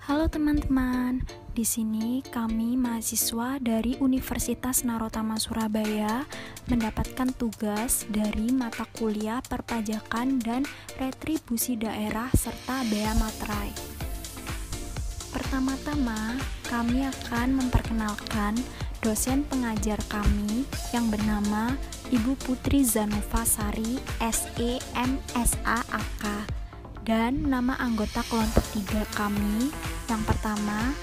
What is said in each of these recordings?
Halo teman-teman, di sini kami mahasiswa dari Universitas Narotama Surabaya mendapatkan tugas dari mata kuliah perpajakan dan retribusi daerah serta bea materai. Pertama-tama, kami akan memperkenalkan dosen pengajar kami yang bernama Ibu Putri Zanufa Sari, SE MSA AK, dan nama anggota kelompok 3 kami. Yang pertama,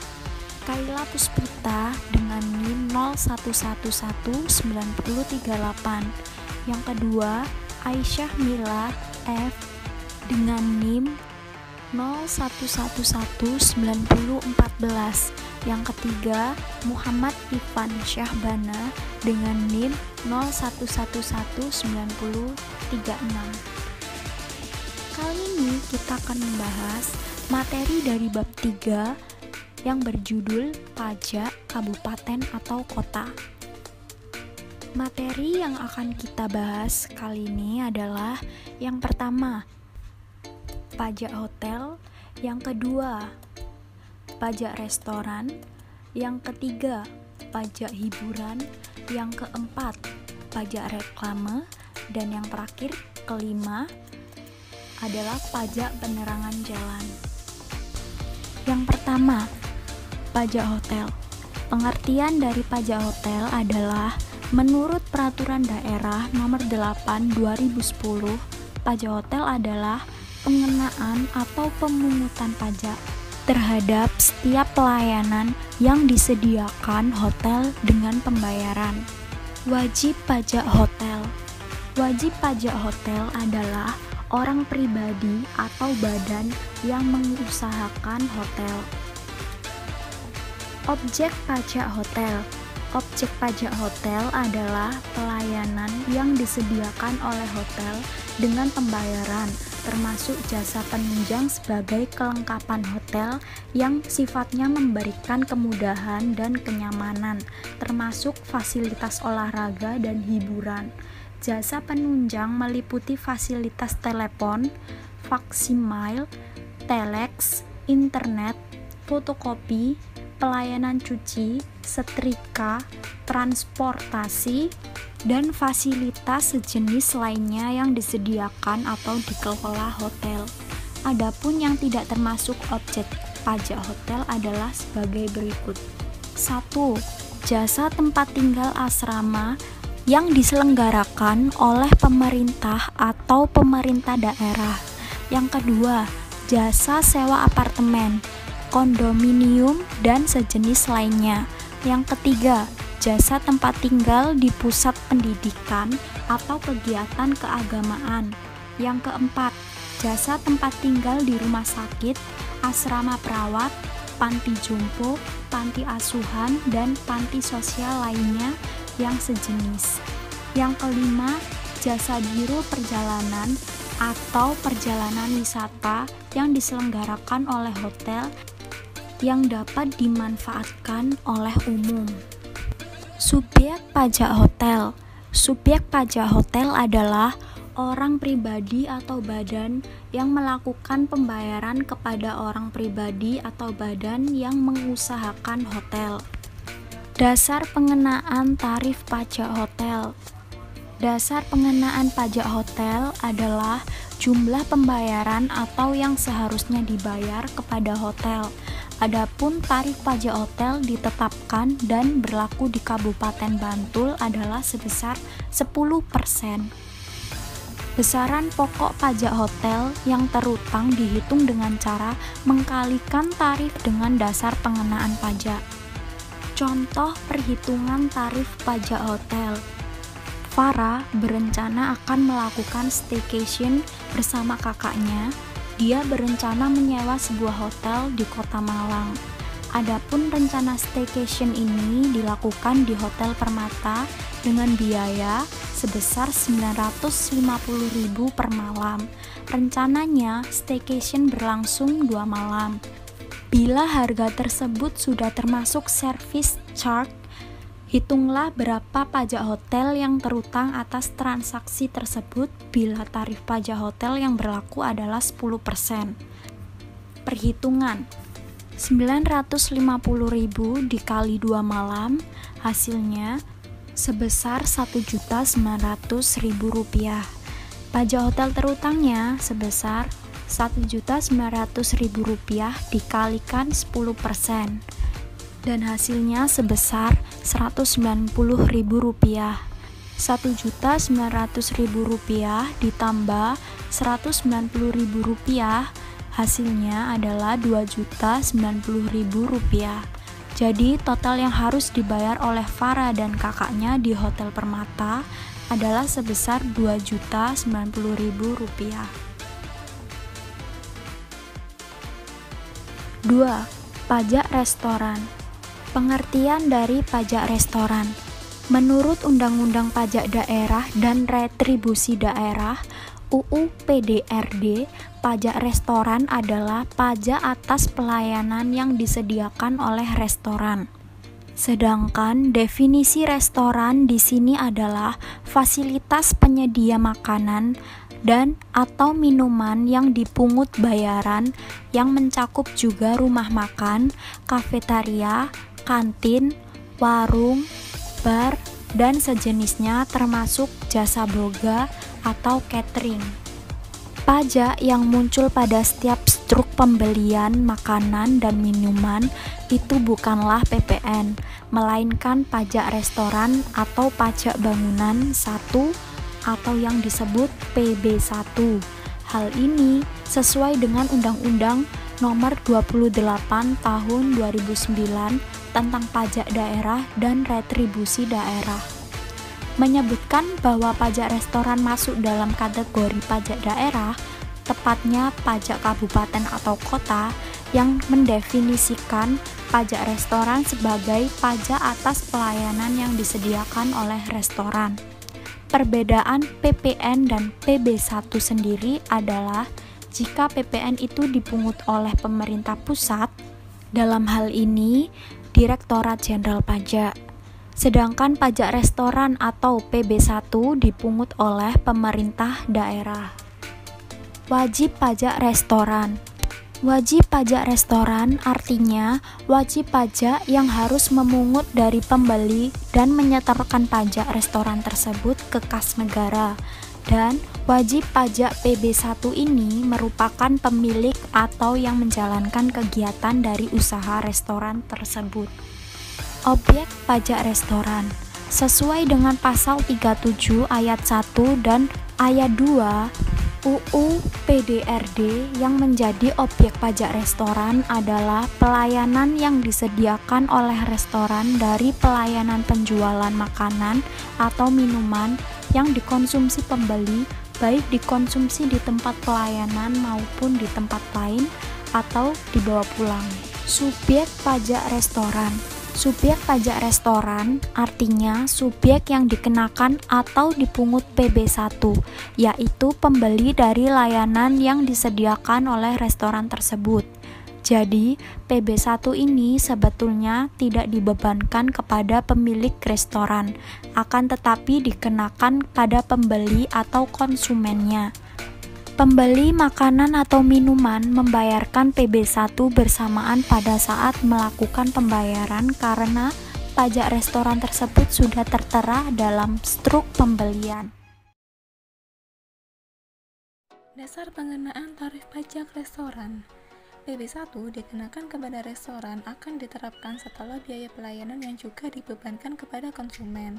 Kaila Puspita dengan NIM 01119038. Yang kedua, Aisyah Mila F dengan NIM 01119014. Yang ketiga, Muhammad Ivan Syahbana dengan NIM 01119036. Kali ini kita akan membahas materi dari bab 3 yang berjudul pajak kabupaten atau kota. Materi yang akan kita bahas kali ini adalah yang pertama, pajak hotel, yang kedua, pajak restoran, yang ketiga, pajak hiburan, yang keempat, pajak reklame, dan yang terakhir, kelima, adalah pajak penerangan jalan. Yang pertama, pajak hotel. Pengertian dari pajak hotel adalah menurut Peraturan Daerah Nomor 8 2010, pajak hotel adalah pengenaan atau pemungutan pajak terhadap setiap pelayanan yang disediakan hotel dengan pembayaran. Wajib pajak hotel. Wajib pajak hotel adalah orang pribadi atau badan yang mengusahakan hotel. Objek pajak hotel. Objek pajak hotel adalah pelayanan yang disediakan oleh hotel dengan pembayaran, termasuk jasa penunjang sebagai kelengkapan hotel yang sifatnya memberikan kemudahan dan kenyamanan, termasuk fasilitas olahraga dan hiburan. Jasa penunjang meliputi fasilitas telepon, faksimile, telex, internet, fotokopi, pelayanan cuci, setrika, transportasi, dan fasilitas sejenis lainnya yang disediakan atau dikelola hotel. Adapun yang tidak termasuk objek pajak hotel adalah sebagai berikut. 1. Jasa tempat tinggal asrama yang diselenggarakan oleh pemerintah atau pemerintah daerah. Yang kedua, jasa sewa apartemen, kondominium, dan sejenis lainnya. Yang ketiga, jasa tempat tinggal di pusat pendidikan atau kegiatan keagamaan. Yang keempat, jasa tempat tinggal di rumah sakit, asrama perawat, panti jompo, panti asuhan, dan panti sosial lainnya yang sejenis. Yang kelima, jasa biro perjalanan atau perjalanan wisata yang diselenggarakan oleh hotel yang dapat dimanfaatkan oleh umum. Subjek pajak hotel. Subjek pajak hotel adalah orang pribadi atau badan yang melakukan pembayaran kepada orang pribadi atau badan yang mengusahakan hotel. Dasar pengenaan tarif pajak hotel. Dasar pengenaan pajak hotel adalah jumlah pembayaran atau yang seharusnya dibayar kepada hotel. Adapun tarif pajak hotel ditetapkan dan berlaku di Kabupaten Bantul adalah sebesar 10%. Besaran pokok pajak hotel yang terutang dihitung dengan cara mengkalikan tarif dengan dasar pengenaan pajak. Contoh perhitungan tarif pajak hotel. Farah berencana akan melakukan staycation bersama kakaknya. Dia berencana menyewa sebuah hotel di Kota Malang. Adapun rencana staycation ini dilakukan di Hotel Permata dengan biaya sebesar 950.000 per malam. Rencananya staycation berlangsung 2 malam. Bila harga tersebut sudah termasuk service charge, hitunglah berapa pajak hotel yang terutang atas transaksi tersebut bila tarif pajak hotel yang berlaku adalah 10%. Perhitungan. 950.000 dikali 2 malam, hasilnya sebesar Rp1.900.000. Pajak hotel terutangnya sebesar Rp1.900.000 dikalikan 10%, dan hasilnya sebesar Rp190.000. Rp1.900.000 ditambah Rp190.000, hasilnya adalah Rp2.090.000. Jadi total yang harus dibayar oleh Farah dan kakaknya di Hotel Permata adalah sebesar Rp2.090.000. 2. Pajak restoran. Pengertian dari pajak restoran. Menurut Undang-Undang Pajak Daerah dan Retribusi Daerah UU PDRD, pajak restoran adalah pajak atas pelayanan yang disediakan oleh restoran. Sedangkan definisi restoran di sini adalah fasilitas penyedia makanan dan atau minuman yang dipungut bayaran yang mencakup juga rumah makan, kafetaria, kantin, warung, bar, dan sejenisnya termasuk jasa boga atau catering. Pajak yang muncul pada setiap struk pembelian makanan dan minuman itu bukanlah PPN, melainkan pajak restoran atau pajak bangunan 1 atau yang disebut PB1. Hal ini sesuai dengan Undang-Undang Nomor 28 Tahun 2009 tentang pajak daerah dan retribusi daerah. Menyebutkan bahwa pajak restoran masuk dalam kategori pajak daerah, tepatnya pajak kabupaten atau kota, yang mendefinisikan pajak restoran sebagai pajak atas pelayanan yang disediakan oleh restoran. Perbedaan PPN dan PB1 sendiri adalah jika PPN itu dipungut oleh pemerintah pusat, dalam hal ini Direktorat Jenderal Pajak, sedangkan pajak restoran atau PB1 dipungut oleh pemerintah daerah. Wajib pajak restoran. Wajib pajak restoran artinya wajib pajak yang harus memungut dari pembeli dan menyetorkan pajak restoran tersebut ke kas negara. Dan wajib pajak PB1 ini merupakan pemilik atau yang menjalankan kegiatan dari usaha restoran tersebut. Objek pajak restoran sesuai dengan pasal 37 ayat 1 dan ayat 2 UU PDRD, yang menjadi objek pajak restoran adalah pelayanan yang disediakan oleh restoran dari pelayanan penjualan makanan atau minuman yang dikonsumsi pembeli, baik dikonsumsi di tempat pelayanan maupun di tempat lain atau dibawa pulang. Subjek pajak restoran. Subjek pajak restoran artinya subjek yang dikenakan atau dipungut PB1, yaitu pembeli dari layanan yang disediakan oleh restoran tersebut. Jadi, PB1 ini sebetulnya tidak dibebankan kepada pemilik restoran, akan tetapi dikenakan pada pembeli atau konsumennya. Pembeli makanan atau minuman membayarkan PB1 bersamaan pada saat melakukan pembayaran karena pajak restoran tersebut sudah tertera dalam struk pembelian. Dasar pengenaan tarif pajak restoran. PB1 dikenakan kepada restoran akan diterapkan setelah biaya pelayanan yang juga dibebankan kepada konsumen.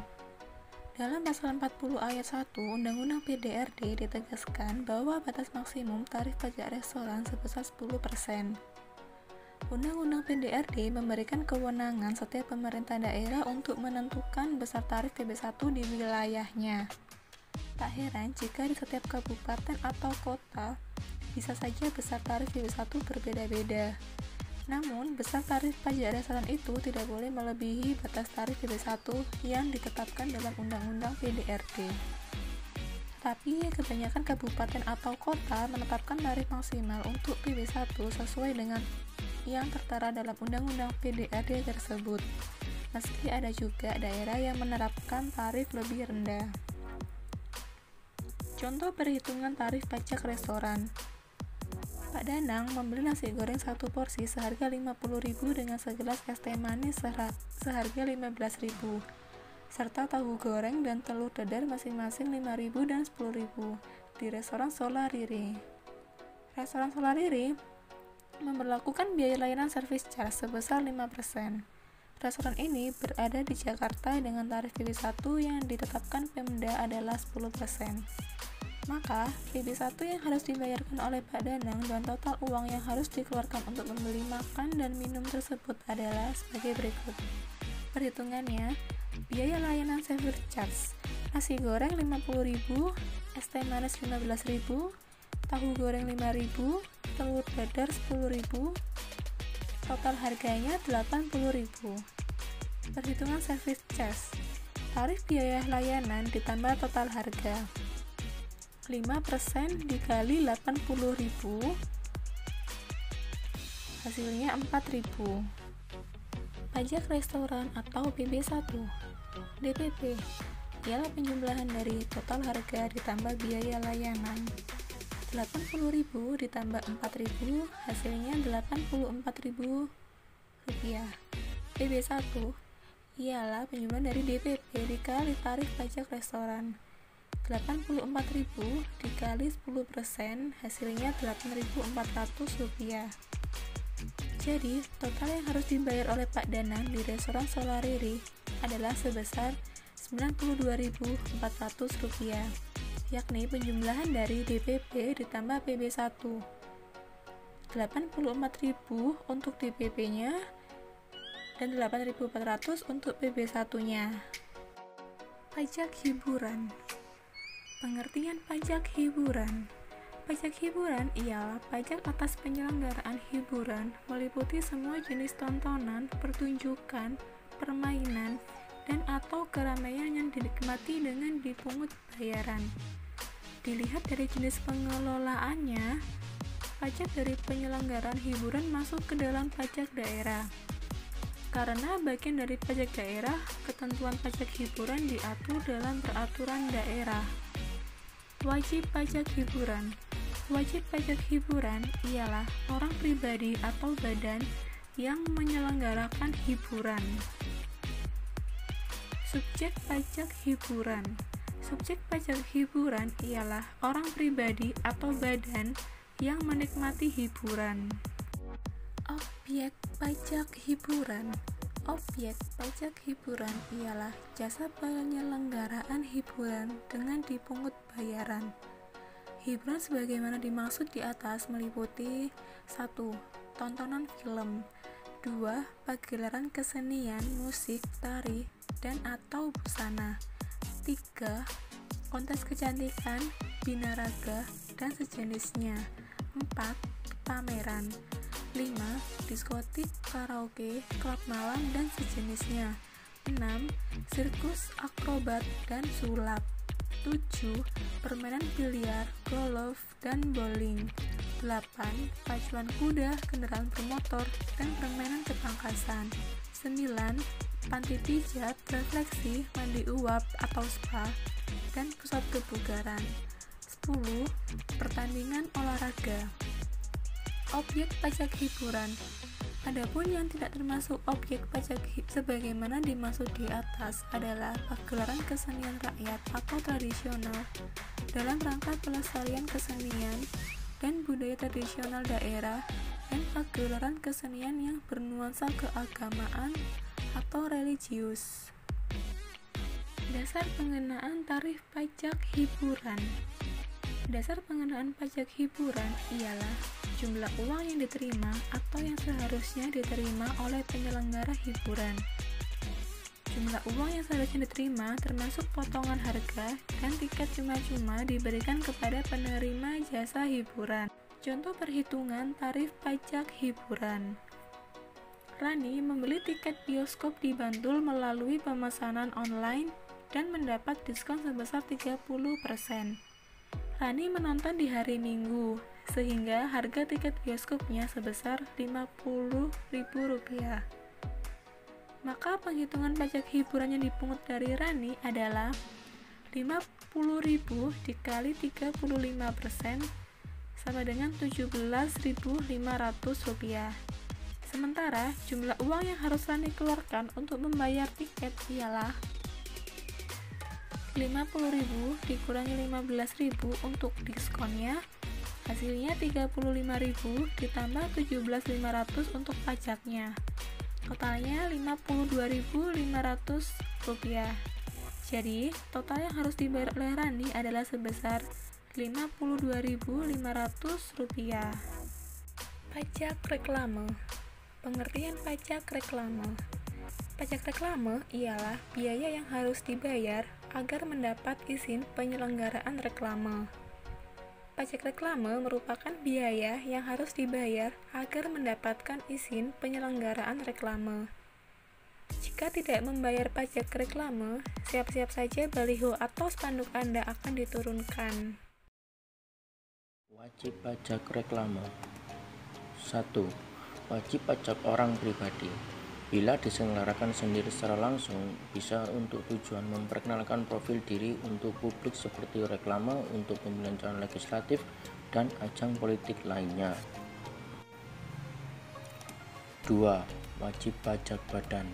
Dalam pasal 40 ayat 1 Undang-Undang PDRD ditegaskan bahwa batas maksimum tarif pajak restoran sebesar 10%. Undang-Undang PDRD memberikan kewenangan setiap pemerintah daerah untuk menentukan besar tarif PB1 di wilayahnya. Tak heran jika di setiap kabupaten atau kota bisa saja besar tarif PB1 berbeda-beda. Namun, besar tarif pajak restoran itu tidak boleh melebihi batas tarif PB1 yang ditetapkan dalam Undang-Undang PDRD. Tapi, kebanyakan kabupaten atau kota menetapkan tarif maksimal untuk PB1 sesuai dengan yang tertera dalam Undang-Undang PDRD tersebut. Meski ada juga daerah yang menerapkan tarif lebih rendah. Contoh perhitungan tarif pajak restoran. Pak Danang membeli nasi goreng satu porsi seharga 50.000 dengan segelas es teh manis seharga 15.000, serta tahu goreng dan telur dadar masing-masing 5.000 dan 10.000 di restoran Solariri. Restoran Solariri memberlakukan biaya layanan service charge sebesar 5%. Restoran ini berada di Jakarta dengan tarif PB1 yang ditetapkan Pemda adalah 10%. Maka, PB1 yang harus dibayarkan oleh Pak Danang dan total uang yang harus dikeluarkan untuk membeli makan dan minum tersebut adalah sebagai berikut. Perhitungannya, biaya layanan service charge: nasi goreng 50.000, es teh manis 15.000, tahu goreng 5.000, telur dadar 10.000, total harganya 80.000. Perhitungan service charge: tarif biaya layanan ditambah total harga. 5% dikali 80.000 hasilnya 4.000. Pajak restoran atau PB1. DPP ialah penjumlahan dari total harga ditambah biaya layanan. 80.000 ditambah 4.000 hasilnya 84.000 rupiah. PB1 ialah penjumlahan dari DPP dikali tarif pajak restoran. 84.000 dikali 10% hasilnya 8.400 rupiah. Jadi, total yang harus dibayar oleh Pak Danang di restoran Solariri adalah sebesar 92.400 rupiah, yakni penjumlahan dari DPP ditambah PB1. 84.000 untuk DPP-nya dan 8.400 untuk PB1-nya. Pajak hiburan. Pengertian pajak hiburan. Pajak hiburan ialah pajak atas penyelenggaraan hiburan meliputi semua jenis tontonan, pertunjukan, permainan, dan atau keramaian yang dinikmati dengan dipungut bayaran. Dilihat dari jenis pengelolaannya, pajak dari penyelenggaraan hiburan masuk ke dalam pajak daerah. Karena bagian dari pajak daerah, ketentuan pajak hiburan diatur dalam peraturan daerah. Wajib pajak hiburan. Wajib pajak hiburan ialah orang pribadi atau badan yang menyelenggarakan hiburan. Subjek pajak hiburan. Subjek pajak hiburan ialah orang pribadi atau badan yang menikmati hiburan. Objek pajak hiburan. Objek pajak hiburan ialah jasa penyelenggaraan hiburan dengan dipungut bayaran. Hiburan sebagaimana dimaksud di atas meliputi 1. Tontonan film, 2. Pagelaran kesenian, musik, tari, dan atau busana, 3. Kontes kecantikan, binaraga, dan sejenisnya, 4. Pameran, 5. Diskotik, karaoke, klub malam, dan sejenisnya, 6. Sirkus, akrobat, dan sulap, 7. Permainan biliar, golf, dan bowling, 8. Pacuan kuda, kendaraan bermotor, dan permainan ketangkasan, 9. Panti pijat, refleksi, mandi uap atau spa, dan pusat kebugaran, 10. Pertandingan olahraga. Objek pajak hiburan. Adapun yang tidak termasuk objek pajak sebagaimana dimaksud di atas adalah pagelaran kesenian rakyat atau tradisional dalam rangka pelestarian kesenian dan budaya tradisional daerah dan pagelaran kesenian yang bernuansa keagamaan atau religius. Dasar pengenaan tarif pajak hiburan. Dasar pengenaan pajak hiburan ialah jumlah uang yang diterima atau yang seharusnya diterima oleh penyelenggara hiburan. Jumlah uang yang seharusnya diterima termasuk potongan harga dan tiket cuma-cuma diberikan kepada penerima jasa hiburan. Contoh perhitungan tarif pajak hiburan. Rani membeli tiket bioskop di Bantul melalui pemesanan online dan mendapat diskon sebesar 30%. Rani menonton di hari Minggu, sehingga harga tiket bioskopnya sebesar Rp50.000. Maka penghitungan pajak hiburan yang dipungut dari Rani adalah 50.000 dikali 35% sama dengan Rp17.500. Sementara jumlah uang yang harus Rani keluarkan untuk membayar tiket ialah Rp50.000 dikurangi Rp15.000 untuk diskonnya, hasilnya Rp35.000 ditambah Rp17.500 untuk pajaknya. Totalnya Rp52.500. Jadi, total yang harus dibayar oleh Rani adalah sebesar Rp52.500. Pajak reklame. Pengertian pajak reklame. Pajak reklame ialah biaya yang harus dibayar agar mendapat izin penyelenggaraan reklame. Pajak reklame merupakan biaya yang harus dibayar agar mendapatkan izin penyelenggaraan reklame. Jika tidak membayar pajak reklame, siap-siap saja baliho atau spanduk Anda akan diturunkan. Wajib pajak reklame. 1. Wajib pajak orang pribadi. Bila diselenggarakan sendiri secara langsung, bisa untuk tujuan memperkenalkan profil diri untuk publik seperti reklame untuk pemilihan calon legislatif dan ajang politik lainnya. 2. Wajib pajak badan.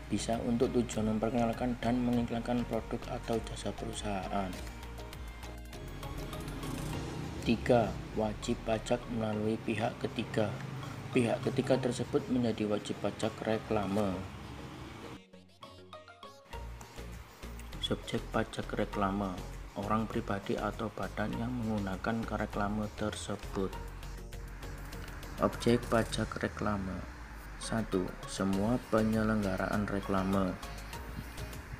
Bisa untuk tujuan memperkenalkan dan mengiklankan produk atau jasa perusahaan. 3. Wajib pajak melalui pihak ketiga. Pihak ketiga tersebut menjadi wajib pajak reklame. Subjek pajak reklame, orang pribadi atau badan yang menggunakan reklame tersebut. Objek pajak reklame. 1. Semua penyelenggaraan reklame.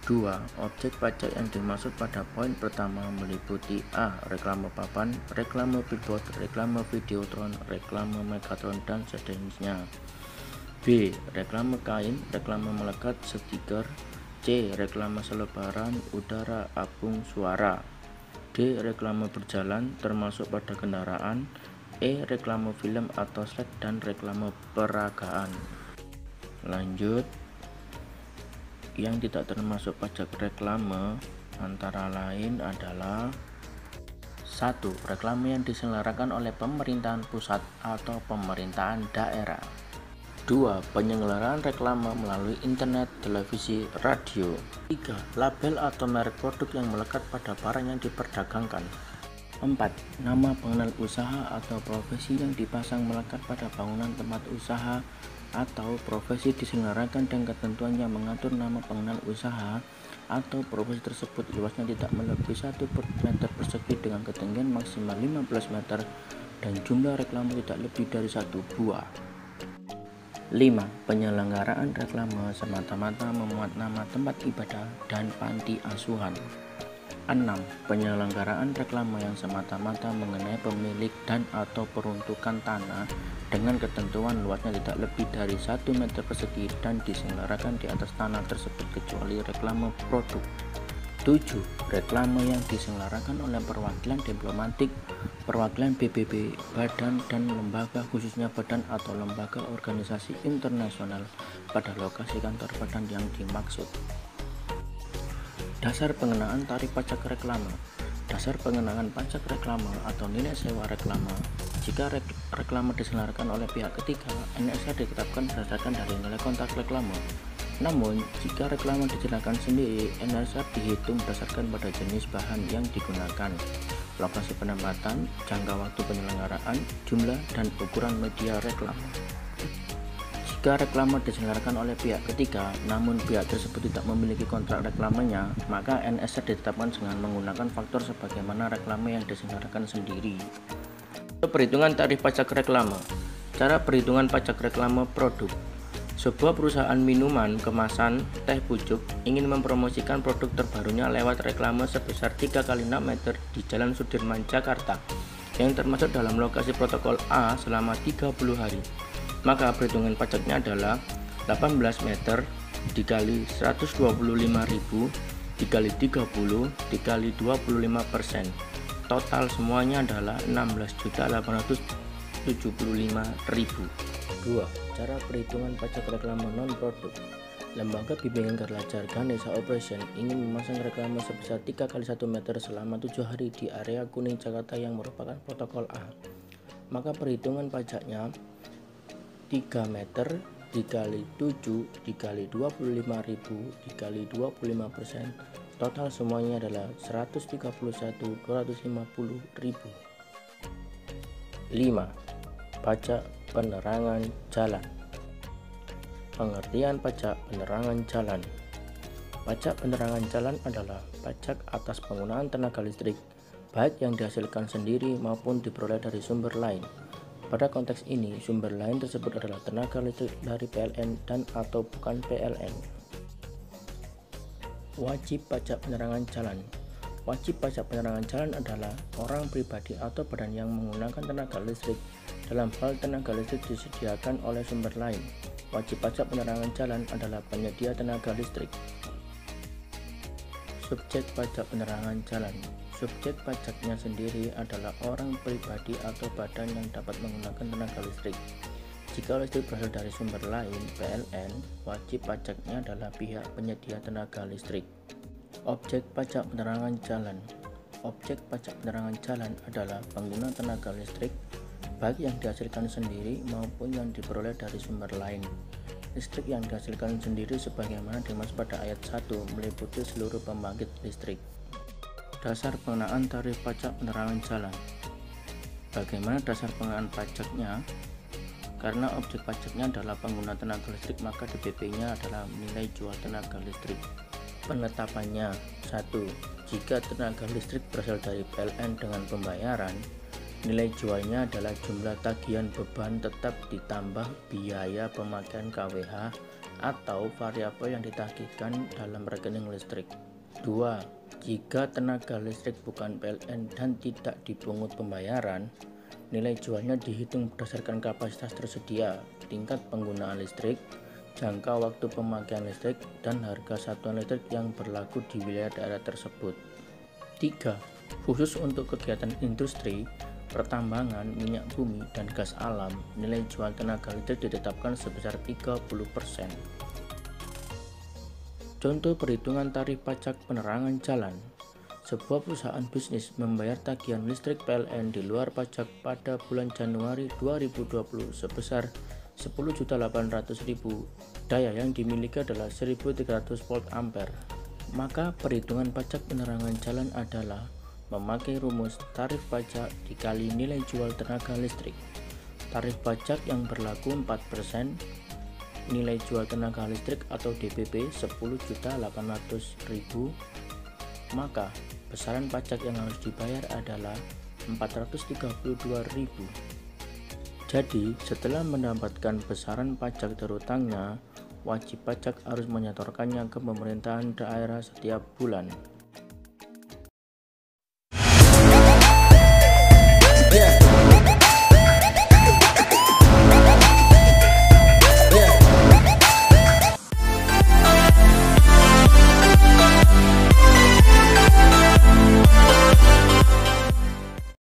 2. Objek pajak yang dimaksud pada poin pertama meliputi A. Reklame papan, reklame billboard, reklame videotron, reklame megatron, dan sejenisnya. B. Reklame kain, reklame melekat, stiker. C. Reklame selebaran udara, apung suara. D. Reklame berjalan, termasuk pada kendaraan. E. Reklame film atau slide dan reklame peragaan. Lanjut. Yang tidak termasuk pajak reklame antara lain adalah 1. Reklame yang diselenggarakan oleh pemerintahan pusat atau pemerintahan daerah. 2. Penyelenggaraan reklame melalui internet, televisi, radio. 3. Label atau merek produk yang melekat pada barang yang diperdagangkan. 4. Nama pengenal usaha atau profesi yang dipasang melekat pada bangunan tempat usaha atau profesi diselenggarakan dan ketentuan yang mengatur nama pengenal usaha atau profesi tersebut luasnya tidak melebihi 1 meter persegi dengan ketinggian maksimal 15 meter dan jumlah reklame tidak lebih dari 1 buah. 5. Penyelenggaraan reklame semata-mata memuat nama tempat ibadah dan panti asuhan. 6. Penyelenggaraan reklame yang semata-mata mengenai pemilik dan atau peruntukan tanah dengan ketentuan luasnya tidak lebih dari 1 meter persegi dan diselenggarakan di atas tanah tersebut kecuali reklame produk. 7. Reklame yang diselenggarakan oleh perwakilan diplomatik, perwakilan PBB, badan dan lembaga khususnya badan atau lembaga organisasi internasional pada lokasi kantor badan yang dimaksud. Dasar pengenaan tarif pajak reklame. Dasar pengenaan pajak reklame atau nilai sewa reklame. Jika reklame diselenggarakan oleh pihak ketiga, NSR ditetapkan berdasarkan dari nilai kontrak reklame. Namun, jika reklame dijalankan sendiri, NSR dihitung berdasarkan pada jenis bahan yang digunakan, lokasi penempatan, jangka waktu penyelenggaraan, jumlah dan ukuran media reklame. Jika reklame diselenggarakan oleh pihak ketiga, namun pihak tersebut tidak memiliki kontrak reklamenya, maka NSR ditetapkan dengan menggunakan faktor sebagaimana reklame yang diselenggarakan sendiri. Perhitungan tarif pajak reklame. Cara perhitungan pajak reklame produk. Sebuah perusahaan minuman kemasan teh pucuk ingin mempromosikan produk terbarunya lewat reklame sebesar 3x6 meter di Jalan Sudirman, Jakarta, yang termasuk dalam lokasi protokol A selama 30 hari. Maka perhitungan pajaknya adalah 18 meter dikali 125.000 dikali 30 dikali 25%. Total semuanya adalah 16.875.000. 2. Cara perhitungan pajak reklame non produk. Lembaga Bimbingan Belajar Ganesha Operation ingin memasang reklame sebesar 3 kali 1 meter selama 7 hari di area Kuning Jakarta yang merupakan protokol A. Maka perhitungan pajaknya 3 meter dikali 7 dikali 25.000 dikali 25%, total semuanya adalah 131.250.000. 5. Pajak penerangan jalan. Pengertian pajak penerangan jalan. Pajak penerangan jalan adalah pajak atas penggunaan tenaga listrik, baik yang dihasilkan sendiri maupun diperoleh dari sumber lain. Pada konteks ini, sumber lain tersebut adalah tenaga listrik dari PLN dan atau bukan PLN. Wajib pajak penerangan jalan. Wajib pajak penerangan jalan adalah orang pribadi atau badan yang menggunakan tenaga listrik dalam hal tenaga listrik disediakan oleh sumber lain. Wajib pajak penerangan jalan adalah penyedia tenaga listrik. Subjek pajak penerangan jalan. Subjek pajaknya sendiri adalah orang pribadi atau badan yang dapat menggunakan tenaga listrik. Jika listrik berasal dari sumber lain, PLN, wajib pajaknya adalah pihak penyedia tenaga listrik. Objek pajak penerangan jalan. Objek pajak penerangan jalan adalah pengguna tenaga listrik, baik yang dihasilkan sendiri maupun yang diperoleh dari sumber lain. Listrik yang dihasilkan sendiri sebagaimana dimaksud pada ayat 1 meliputi seluruh pembangkit listrik. Dasar pengenaan tarif pajak penerangan jalan. Bagaimana dasar pengenaan pajaknya? Karena objek pajaknya adalah pengguna tenaga listrik, maka DPP-nya adalah nilai jual tenaga listrik. Penetapannya: 1. Jika tenaga listrik berasal dari PLN dengan pembayaran, nilai jualnya adalah jumlah tagihan beban tetap ditambah biaya pemakaian KWH atau variabel yang ditagihkan dalam rekening listrik. 2. Jika tenaga listrik bukan PLN dan tidak dipungut pembayaran, nilai jualnya dihitung berdasarkan kapasitas tersedia, tingkat penggunaan listrik, jangka waktu pemakaian listrik, dan harga satuan listrik yang berlaku di wilayah daerah tersebut. 3. Khusus untuk kegiatan industri, pertambangan, minyak bumi, dan gas alam, nilai jual tenaga listrik ditetapkan sebesar 30%. Contoh perhitungan tarif pajak penerangan jalan. Sebuah perusahaan bisnis membayar tagihan listrik PLN di luar pajak pada bulan Januari 2020 sebesar 10.800.000. Daya yang dimiliki adalah 1.300 volt ampere. Maka perhitungan pajak penerangan jalan adalah memakai rumus tarif pajak dikali nilai jual tenaga listrik. Tarif pajak yang berlaku 4%, nilai jual tenaga listrik atau DPP 10.800.000, maka besaran pajak yang harus dibayar adalah 432.000. Jadi, setelah mendapatkan besaran pajak terutangnya, wajib pajak harus menyetorkannya ke pemerintahan daerah setiap bulan.